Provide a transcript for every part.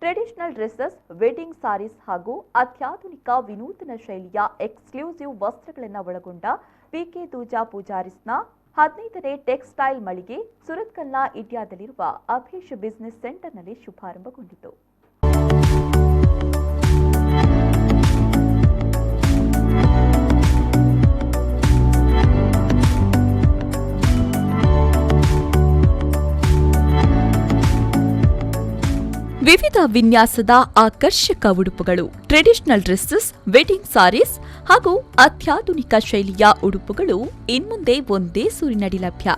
Traditional dresses, wedding saris ಹಾಗೂ ಅತ್ಯಾಧುನಿಕ ವಿನೂತನ ಶೈಲಿಯ ಎಕ್ಸ್ಕ್ಲೂಸಿವ್ ವಸ್ತ್ರಗಳನ್ನು ಒಳಗೊಂಡ ಪಿಕೆ ದೂಜಾ ಪೂಜಾರಿಸ್ನ 15ನೇ ಟೆಕ್ಸ್ಟೈಲ್ ಮಳಿಗೆ ಸುರತ್ಕಲ್ನ ಇಡ್ಯಾದಲ್ಲಿರುವ ಅಭೀಶ್ ಬಿಸಿನೆಸ್ ಸೆಂಟರ್ನಲ್ಲಿ ಶುಭಾರಂಭಗೊಂಡಿತು. ವಿವಿಧ ವಿನ್ಯಾಸದ ಆಕರ್ಷಕ ಉಡುಪುಗಳು, ಟ್ರೆಡಿಷನಲ್ ಡ್ರೆಸ್ಸಸ್, ವೆಡ್ಡಿಂಗ್ ಸಾರೀಸ್ ಹಾಗೂ ಅತ್ಯಾಧುನಿಕ ಶೈಲಿಯ ಉಡುಪುಗಳು ಇನ್ಮುಂದೆ ಒಂದೇ ಸೂರಿನಡಿ ಲಭ್ಯ.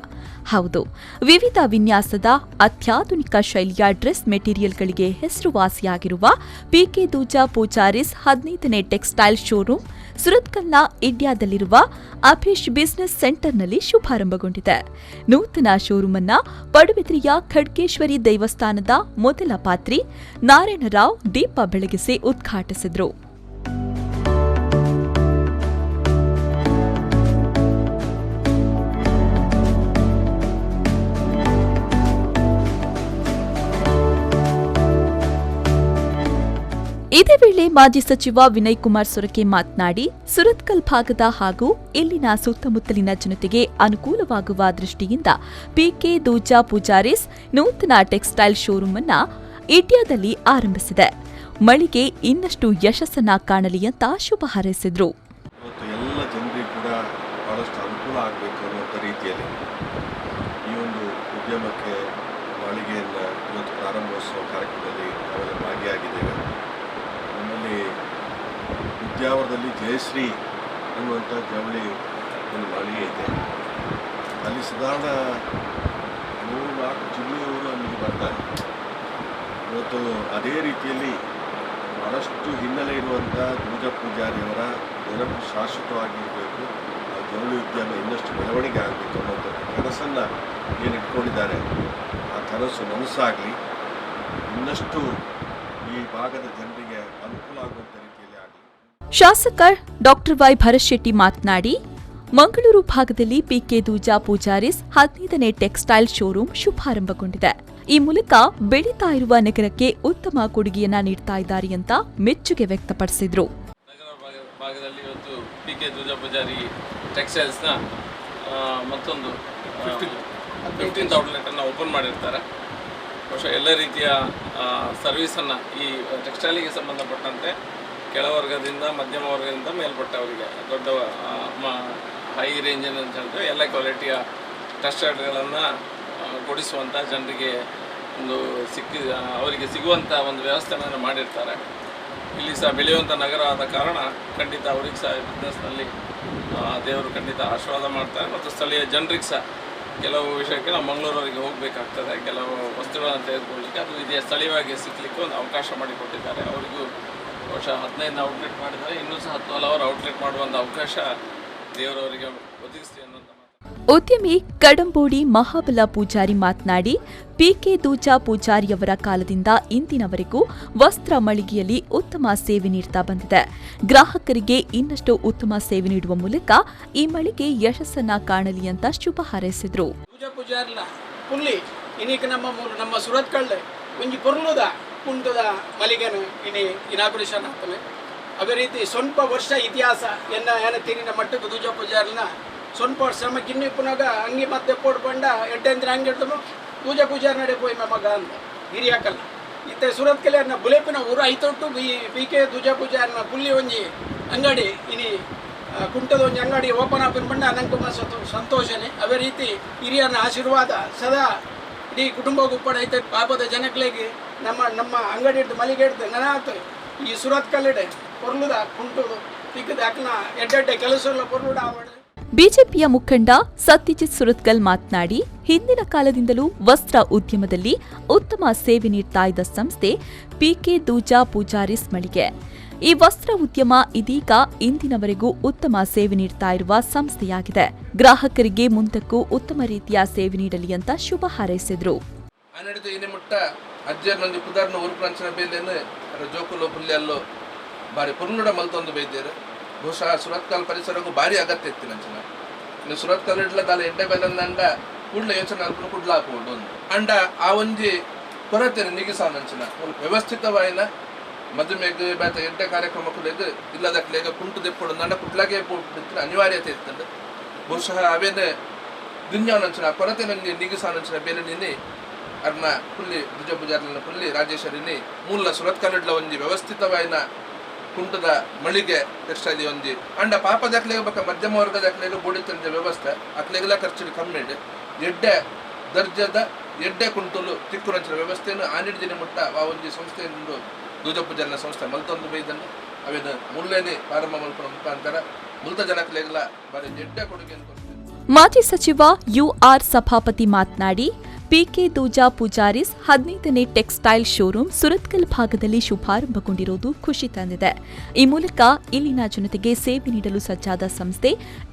ಹೌದು, ವಿವಿಧ ವಿನ್ಯಾಸದ ಅತ್ಯಾಧುನಿಕ ಶೈಲಿಯ ಡ್ರೆಸ್ ಮೆಟೀರಿಯಲ್ಗಳಿಗೆ ಹೆಸರುವಾಸಿಯಾಗಿರುವ ಪಿಕೆ ದೂಜಾ ಪೂಜಾರಿಸ್ 15ನೇ ಟೆಕ್ಸ್ಟೈಲ್ ಶೋರೂಮ್ ಸುರತ್ಕಲ್ನ ಇಡ್ಯಾದಲ್ಲಿರುವ ಅಭೀಶ್ ಬಿಸಿನೆಸ್ ಸೆಂಟರ್ನಲ್ಲಿ ಶುಭಾರಂಭಗೊಂಡಿದೆ. ನೂತನ ಶೋರೂಮ್ ಅನ್ನು ಪಡುಬಿದ್ರಿಯ ಖಡ್ಗೇಶ್ವರಿ ದೇವಸ್ಥಾನದ ಮೊದಲ ಪಾತ್ರಿ ನಾರಾಯಣರಾವ್ ದೀಪ ಬೆಳಗಿಸಿ ಉದ್ಘಾಟಿಸಿದರು. ಇದೇ ವೇಳೆ ಮಾಜಿ ಸಚಿವ ವಿನಯ್ ಕುಮಾರ್ ಸೊರಕೆ ಮಾತನಾಡಿ, ಸುರತ್ಕಲ್ ಭಾಗದ ಹಾಗೂ ಇಲ್ಲಿನ ಸುತ್ತಮುತ್ತಲಿನ ಜನತೆಗೆ ಅನುಕೂಲವಾಗುವ ದೃಷ್ಟಿಯಿಂದ ಪಿಕೆ ದೂಜಾ ಪೂಜಾರಿಸ್ ನೂತನ ಟೆಕ್ಸ್ಟೈಲ್ ಶೋರೂಮ್ ಅನ್ನು ಇಡ್ಯಾದಲ್ಲಿ ಆರಂಭಿಸಿದೆ. ಮಳಿಗೆ ಇನ್ನಷ್ಟು ಯಶಸ್ಸನ್ನ ಕಾಣಲಿ ಅಂತ ಶುಭ ಹಾರೈಸಿದ್ರು. ಎಲ್ಲ ಜನರಿಗೆ ಕೂಡ ಬಹಳಷ್ಟು ಅನುಕೂಲ ಆಗಬೇಕು ಅನ್ನೋ ರೀತಿಯಲ್ಲಿ ಈ ಒಂದು ಉದ್ಯಮಕ್ಕೆ ಮಳಿಗೆಯನ್ನು ಇವತ್ತು ಪ್ರಾರಂಭೋತ್ಸವ ಕಾರ್ಯಕ್ರಮದಲ್ಲಿ ನಾವೆಲ್ಲ ಭಾಗಿಯಾಗಿದ್ದೇವೆ. ನಮ್ಮಲ್ಲಿ ಉದ್ಯಾವರದಲ್ಲಿ ಜಯಶ್ರೀ ಅನ್ನುವಂಥ ಜವಳಿ ಒಂದು ಮಳಿಗೆ ಇದೆ. ಅಲ್ಲಿ ಸಾಧಾರಣ 3-4 ಜಿಲ್ಲೆಯವರು ಅಲ್ಲಿಗೆ ಬರ್ತಾರೆ. ಇವತ್ತು ಅದೇ ರೀತಿಯಲ್ಲಿ ಬಹಳಷ್ಟು ಹಿನ್ನೆಲೆ ಇರುವಂಥ ದೂಜಾ ಪೂಜಾರಿಯವರ ನೆನಪು ಶಾಶ್ವತವಾಗಿರಬೇಕು, ಆ ಜವಳಿ ಉದ್ಯಮ ಇನ್ನಷ್ಟು ಬೆಳವಣಿಗೆ ಆಗಬೇಕು ಅನ್ನೋಂಥ ಕನಸನ್ನು ಏನು ಇಟ್ಕೊಂಡಿದ್ದಾರೆ, ಆ ಕನಸು ನನಸಾಗಲಿ, ಇನ್ನಷ್ಟು ಈ ಭಾಗದ ಜನರಿಗೆ ಅನುಕೂಲ ಆಗುವಂಥ ರೀತಿಯಲ್ಲಿ ಆಗಲಿ. ಶಾಸಕ ಡಾಕ್ಟರ್ ವೈ ಭರತ್ ಶೆಟ್ಟಿ ಮಾತನಾಡಿ, ಮಂಗಳೂರು ಭಾಗದಲ್ಲಿ ಪಿಕೆ ದೂಜಾ ಪೂಜಾರಿಸ್ 15ನೇ ಟೆಕ್ಸ್ಟೈಲ್ ಶೋರೂಮ್ ಶುಭಾರಂಭಗೊಂಡಿದೆ. ಈ ಮೂಲಕ ಬೆಳೀತಾ ಇರುವ ನಗರಕ್ಕೆ ಉತ್ತಮ ಕೊಡುಗೆಯನ್ನ ನೀಡ್ತಾ ಇದ್ದಾರೆ ಅಂತ ಮೆಚ್ಚುಗೆ ವ್ಯಕ್ತಪಡಿಸಿದ್ರು. ನಗರ ಭಾಗದಲ್ಲಿ ಇವತ್ತು ಪಿಕೆ ದೂಜಾ ಪೂಜಾರಿ ಟೆಕ್ಸ್ಟೈಲ್ಸ್ನ ಮತ್ತೊಂದು 15th ಔಟ್ಲೆಟ್ ಅನ್ನು ಓಪನ್ ಮಾಡಿರ್ತಾರೆ. ಬಹುಶಃ ಎಲ್ಲ ರೀತಿಯ ಸರ್ವಿಸನ್ನು ಈ ಟೆಕ್ಸ್ಟೈಲಿಗೆ ಸಂಬಂಧಪಟ್ಟಂತೆ ಕೆಳವರ್ಗದಿಂದ ಮಧ್ಯಮ ವರ್ಗದಿಂದ ಮೇಲ್ಪಟ್ಟವರಿಗೆ ದೊಡ್ಡ ಹೈ ರೇಂಜಿನ ಅಂತ ಹೇಳಿದ್ರೆ ಎಲ್ಲ ಕ್ವಾಲಿಟಿಯ ಟೆಕ್ಸ್ಟೈಲ್ಗಳನ್ನು ಕೊಡಿಸುವಂಥ ಜನರಿಗೆ ಒಂದು ಅವರಿಗೆ ಸಿಗುವಂಥ ಒಂದು ವ್ಯವಸ್ಥೆಯನ್ನು ಮಾಡಿರ್ತಾರೆ. ಇಲ್ಲಿ ಸಹ ಬೆಳೆಯುವಂಥ ನಗರ ಆದ ಕಾರಣ ಖಂಡಿತ ಅವ್ರಿಗೆ ಸಹ ಬಿಸ್ನೆಸ್ನಲ್ಲಿ ದೇವರು ಖಂಡಿತ ಆಶೀರ್ವಾದ ಮಾಡ್ತಾರೆ. ಮತ್ತು ಸ್ಥಳೀಯ ಜನರಿಗೆ ಸಹ ಕೆಲವು ವಿಷಯಕ್ಕೆ ನಾವು ಮಂಗಳೂರವರಿಗೆ ಹೋಗಬೇಕಾಗ್ತದೆ, ಕೆಲವು ವಸ್ತುಗಳನ್ನು ತೆಗೆದುಕೊಳ್ಳಲಿಕ್ಕೆ ಅದು ಇದೇ ಸ್ಥಳೀಯವಾಗಿ ಸಿಗಲಿಕ್ಕೆ ಒಂದು ಅವಕಾಶ ಮಾಡಿಕೊಟ್ಟಿದ್ದಾರೆ. ಅವರಿಗೂ ಬಹುಶಃ 15 ಔಟ್ಲೆಟ್ ಮಾಡಿದ್ದಾರೆ, ಇನ್ನೂ ಸಹ 10 ಹಲವಾರು ಔಟ್ಲೆಟ್ ಮಾಡುವಂಥ ಅವಕಾಶ ದೇವರವರಿಗೆ ಒದಗಿಸ್ತೀವಿ ಅನ್ನೋಂಥ ಉದ್ಯಮಿ ಕಡಂಬೋಡಿ ಮಹಾಬಲ ಪೂಜಾರಿ ಮಾತನಾಡಿ, ಪಿಕೆ ದೂಜಾ ಪೂಜಾರಿಯವರ ಕಾಲದಿಂದ ಇಂದಿನವರೆಗೂ ವಸ್ತ್ರ ಮಳಿಗೆಯಲ್ಲಿ ಉತ್ತಮ ಸೇವೆ ನೀಡ್ತಾ ಬಂದಿದೆ. ಗ್ರಾಹಕರಿಗೆ ಇನ್ನಷ್ಟು ಉತ್ತಮ ಸೇವೆ ನೀಡುವ ಮೂಲಕ ಈ ಮಳಿಗೆ ಯಶಸ್ಸನ್ನ ಕಾಣಲಿ ಅಂತ ಶುಭ ಹಾರೈಸಿದ್ರು. ನಮ್ಮ ಸುರತ್ಕಲ್ ಒಂಜಿ ಪೊರ್ಲುದ ಕುಂಟದ ಮಳಿಗೆನ ಇನಿ ಇನಾಗ್ರೇಷನ್ ಆಗ್ತದೆ. ಅದೇ ರೀತಿ ಸ್ವಲ್ಪ ವರ್ಷ ಇತಿಹಾಸ ಏನ ತೀರಿನ ಮಟ್ಟಕ್ಕೆ ದೂಜಾ ಪೂಜಾರಿನ ಸ್ವಲ್ಪ ಶ್ರಮ ಕಿನ್ನಿ ಪುನಗ ಅಂಗಿ ಮತ್ತೆ ಪೋಡ್ಕೊಂಡ ಎಡ್ಡೆಂದ್ರೆ ಹಂಗೆ ಹಿಡ್ದು ಪೂಜಾ ಪೂಜಾರಿ ನಡೆ ಪೋಯ್ ಮಗ ಅಂತ ಹಿರಿಯಾಕಲ್ಲ ಇತ್ತೆ ಸುರತ್ಕಲ್ ಅನ್ನ ಬುಲೆಪಿನ ಊರು ಐತೊಟ್ಟು ಪಿಕೆ ದೂಜಾ ಪೂಜಾರಿನ ಪುಲ್ಲಿ ಒಂಜಿ ಅಂಗಡಿ ಇನಿ ಕುಂಟದ ಒಂಜಿ ಅಂಗಡಿ ಓಪನ್ ಆಪನ್ ಬಂಡ ಅನಂಕುಮ ಸಂತೋಷನೇ. ಅದೇ ರೀತಿ ಹಿರಿಯನ ಆಶೀರ್ವಾದ ಸದಾ ಇಡೀ ಕುಟುಂಬಕ್ಕೂ ಕೂಡ ಐತೆ. ಪಾಪದ ಜನಗಳಿಗೆ ನಮ್ಮ ಅಂಗಡಿ ಹಿಡ್ದು ಮಳಿಗೆ ಹಿಡ್ದು ನೆನಾತು ಈ ಸುರತ್ಕಲ್ಲಿಡೆ ಪೊರ್ಲುದ ಕುಂಟುದು ಪಿಕ್ಕದ ಅಕ್ನ ಎಡ್ಡೆಡ್ಡೆ ಕೆಲಸ ಎಲ್ಲ ಪೊರ್ಲುಡ ಆವಡೆ. ಬಿಜೆಪಿಯ ಮುಖಂಡ ಸತ್ಯಜಿತ್ ಸುರತ್ಕಲ್ ಮಾತನಾಡಿ, ಹಿಂದಿನ ಕಾಲದಿಂದಲೂ ವಸ್ತ್ರ ಉದ್ಯಮದಲ್ಲಿ ಉತ್ತಮ ಸೇವೆ ನೀಡ್ತಾ ಇದ್ದ ಸಂಸ್ಥೆ ಪಿಕೆ ದೂಜಾ ಪೂಜಾರಿಸ್ ಮಳಿಗೆ. ಈ ವಸ್ತ್ರ ಉದ್ಯಮ ಇದೀಗ ಇಂದಿನವರೆಗೂ ಉತ್ತಮ ಸೇವೆ ನೀಡ್ತಾ ಇರುವ ಸಂಸ್ಥೆಯಾಗಿದೆ. ಗ್ರಾಹಕರಿಗೆ ಮುಂದಕ್ಕೂ ಉತ್ತಮ ರೀತಿಯ ಸೇವೆ ನೀಡಲಿ ಅಂತ ಶುಭ ಹಾರೈಸಿದ್ರು. ಬಹುಶಃ ಸುರತ್ಕಲ್ ಪರಿಸರಕ್ಕೂ ಭಾರಿ ಅಗತ್ಯ ಇತ್ತು ನಂಚಿನ ಇನ್ನು ಸುರತ್ಕಲ್ ಇಡ್ಲ ದಾಲ ಎಡ್ಡೆ ಬೆಲ್ಲಂದಂಡ ಕೂಡಲ ಯೋಚನೆ ಅಲ್ಪ ಕೂಡಲ ಹಾಕೊಂಡು ಒಂದು ಅಂಡ ಆ ಒಂಜಿ ಕೊರತೆ ನೀಗಿಸಾನಂಚಿನ ಒಂದು ವ್ಯವಸ್ಥಿತವಾಯಿನ ಮದುವೆಗೆ ಬೇತ ಎಂಟೆ ಕಾರ್ಯಕ್ರಮಕ್ಕೂ ಇಲ್ಲದಕ್ಲೇಗ ಕುಂಟು ದೆಪ್ಪಡು ನಡ ಕುಟ್ಲಾಗೆ ಪೋಡ್ತಿನ ಅನಿವಾರ್ಯತೆ ಇರ್ತದೆ ಬಹುಶಃ ಅವೇನೇ ದುಂಜಾನಂಚಿನ ಕೊರತೆ ನನಗೆ ನೀಗಿಸಾನಂಚಿನ ಬೇಲೆ ನಿನ್ನೆ ಅರ್ನ ಪುಲ್ಲಿ ದುಜ ಪೂಜಾರಿನ ಪುಲ್ಲಿ ರಾಜೇಶ್ವರಿನಿ ಮೂಲ ಸುರತ್ಕಲ್ಲಡ್ಲ ಒಂಜಿ ವ್ಯವಸ್ಥಿತವಾಯಿನ ಕುಂಟದ ಮಳಿಗೆ ಟೆಕ್ಸ್ಟೈಲ್ ಒಂಜಿ ಅಂಡ ಪಾಪ ದಾಖಲೆಗೆ ಬಕ್ಕ ಮಧ್ಯಮ ವರ್ಗ ದಾಖಲೆಗೆ ಬೋಡಿತಂದ ವ್ಯವಸ್ಥೆ ಅಕ್ಲೆಗೆಲ್ಲ ಖರ್ಚು ಕಮ್ಮಿ ಎಡ್ಡೆ ದರ್ಜದ ಎಡ್ಡೆ ಕುಂಟಲು ತಿಕ್ಕುರಂಚಿನ ವ್ಯವಸ್ಥೆಯನ್ನು ಆನಿಡಿದಿನ ಮುಟ್ಟ ಆ ಒಂಜಿ ಸಂಸ್ಥೆಯಿಂದ ದುಜ ಪೂಜಾರಿನ ಸಂಸ್ಥೆ ಮಲ್ತೊಂದು ಬೈದನ್ನು ಅವೇನು ಮುಲ್ಲೇನೆ ಪ್ರಾರಂಭ ಮಲ್ಪನ ಮುಖಾಂತರ ಮುಲ್ತ ಜನಕ್ಲೆಗೆಲ್ಲ ಬಾರಿ ಎಡ್ಡೆ ಕೊಡುಗೆಯನ್ನು ಕೊಡ್ತೇನೆ. ಮಾಜಿ ಸಚಿವ ಯುಆರ್ ಸಭಾಪತಿ ಮಾತನಾಡಿ ಪಿಕೆ ದೂಜಾ ಪೂಜಾರಿಸ್ 15ನೇ ಟೆಕ್ಸ್ಟೈಲ್ ಶೋರೂಂ ಸುರತ್ಕಲ್ ಭಾಗದಲ್ಲಿ ಶುಭಾರಂಭಗೊಂಡಿರುವುದು ಖುಷಿ ತಂದಿದೆ. ಈ ಮೂಲಕ ಇಲ್ಲಿನ ಜನತೆಗೆ ಸೇವೆ ನೀಡಲು ಸಜ್ಜಾದ ಸಂಸ್ಥೆ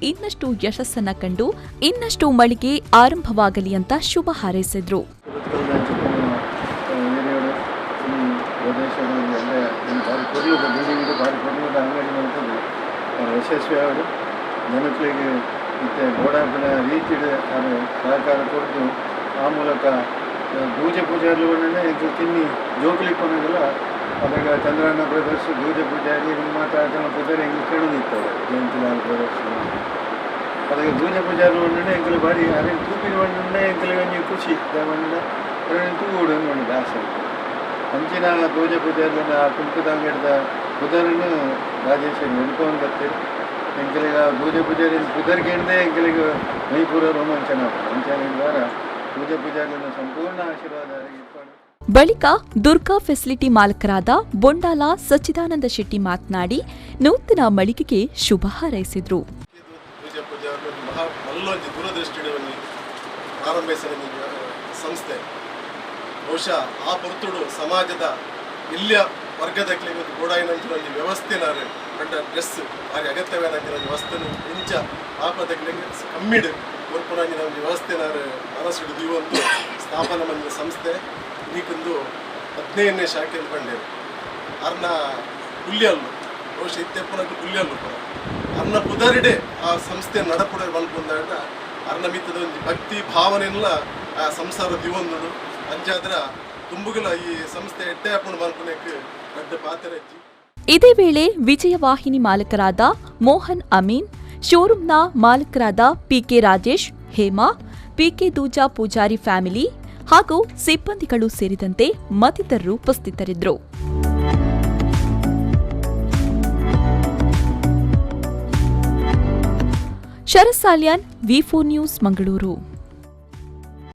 ಇನ್ನಷ್ಟು ಯಶಸ್ಸನ್ನ ಕಂಡು ಇನ್ನಷ್ಟು ಮಳಿಗೆ ಆರಂಭವಾಗಲಿ ಅಂತ ಶುಭ ಹಾರೈಸಿದ್ರು. ಯಶಸ್ವಿಯಾಗಿ ಜನಗಳಿಗೆ ಮತ್ತು ಗೋಡಾಪಿನ ರೀತಿಯ ಸಹಕಾರ ಕೊಟ್ಟು ಆ ಮೂಲಕ ದೂಜೆ ಪೂಜಾರಿಗಳನ್ನೇ ಇದು ತಿನ್ನಿ ಜೋಕುಲಿ ಕೊನೆಗೆಲ್ಲ ಅದಾಗ ಚಂದ್ರಣ್ಣ ಬ್ರದರ್ಸ್ ದೂಜೆ ಪೂಜಾರಿ ಮಾತಾಡ್ತಾನೆ ಪೂಜಾರಿ ಹೆಂಗೆ ಕೇಳೋದಿರ್ತವೆ ಜಯಂತಿಲಾಲ್ ಬ್ರದರ್ಸ್ ಅದಾಗ ದೂಜೆ ಪೂಜಾರಿಗಳನ್ನೇ ಎಂಕಲು ಬಾರಿ ಅದೇ ತೂಪಿನವನ್ನೇ ಎಂಕಲಿಗೆ ಒಂಜಿ ಖುಷಿ ಅವನ್ನ ತೂಗುಡು ಅನ್ನೋದು ಆಸೆ ಅಂಚಿನ ದೂಜೆ ಪೂಜಾರಿನ ಆ ಕುಂಕುದಂಗಡಿದ ಪುದರನ್ನು ರಾಜೇಶ್ವರಿ ನೆನ್ಕೊಂಡು ಬರ್ತೀವಿ ಎಂಕಲಿಗೆ ದೂಜೆ ಪೂಜಾರಿ ಪುದರ್ಗಿಂದೇ ಎಂಕಲಿಗೆ ಮೈಪುರ ರೋಮಾಂಚನ ಅಂಚನ ದ್ವಾರ ದೂಜೆ ಪೂಜಾರಿನ ಸಂಪೂರ್ಣ ಆಶೀರ್ವಾದ ಇಟ್ಕೊಂಡು ಬಳಿಕ ದುರ್ಗಾ ಫೆಸಿಲಿಟಿ ಮಾಲಕರಾದ ಬೊಂಡಾಲ ಸಚ್ಚಿದಾನಂದ ಶೆಟ್ಟಿ ಮಾತನಾಡಿ ನೂತನ ಮಳಿಗೆಗೆ ಶುಭ ಹಾರೈಸಿದ್ರು. ದೂಜೆ ಪೂಜಾರಿ ಮಲ್ಲೊಂದು ದೂರದೃಷ್ಟಿಯನ್ನು ಪ್ರಾರಂಭಿಸಿದ ಸಂಸ್ಥೆ ಬಹುಶಃ ಆ ಹೊರತುಡು ಸಮಾಜದ ಇಲ್ಲಿಯ ವರ್ಗದಕ್ಕೆ ಒಂದು ಗೋಡಾಯಿನಂಚಿನ ಒಂದು ವ್ಯವಸ್ಥೆನಾರು ದೊಡ್ಡ ಡ್ರೆಸ್ ಭಾರಿ ಅಗತ್ಯವೇನಂಚಿನ ಒಂದು ವಸ್ತುನು ಇಂಚ ಆಪದಕ್ಕೆ ಕಮ್ಮಿಡು ಒರ್ಪುನಂಚಿನ ಒಂದು ವ್ಯವಸ್ಥೆನಾರು ಮನಸ್ಸಿಡಿದು ಒಂದು ಸ್ಥಾಪನೆ ಮಾಡಿದ ಸಂಸ್ಥೆ ಇದಕ್ಕೊಂದು 15ನೇ ಶಾಖೆಯಲ್ಲಿ ಬಂದೇವೆ ಅರ್ನ ಹುಲ್ಲಿಯಲ್ಲು ಬಹುಶಃ ಇತ್ತೆಪ್ಪನಕ್ಕೆ ಹುಲ್ಲಿಯಲ್ಲು ಕೂಡ ಅರ್ನ ಪುದರಿಡೆ ಆ ಸಂಸ್ಥೆ ನಡಪುಡ ಬಂದ್ಕೊಂಡಾಗ ಅರ್ನ ಮಿತ್ತದ ಒಂದು ಭಕ್ತಿ ಭಾವನೆಲ್ಲ ಆ ಸಂಸಾರ ದಿವೊಂದು ಅಂಚಾದ್ರ ತುಂಬುಗಲ ಈ ಸಂಸ್ಥೆ ಎಡ್ಡೆ ಹಾಕೊಂಡು ಬಂದ್ಕೊಳಕ್ಕೆ ದೊಡ್ಡ ಪಾತ್ರ ಇತ್ತು. ಇದೇ ವೇಳೆ ವಿಜಯವಾಹಿನಿ ಮಾಲಕರಾದ ಮೋಹನ್ ಅಮೀನ್, ಶೋರೂಂನ ಮಾಲಕರಾದ PK Rajesh, Hema, PK Dooja Poojari family ಹಾಗೂ ಸಿಬ್ಬಂದಿಗಳು ಸೇರಿದಂತೆ ಮತ್ತಿತರರು ಉಪಸ್ಥಿತರಿದ್ದರು. ಶರತ್ ಸಾಲ್ಯಾನ್, ವಿ4 ನ್ಯೂಸ್, ಮಂಗಳೂರು.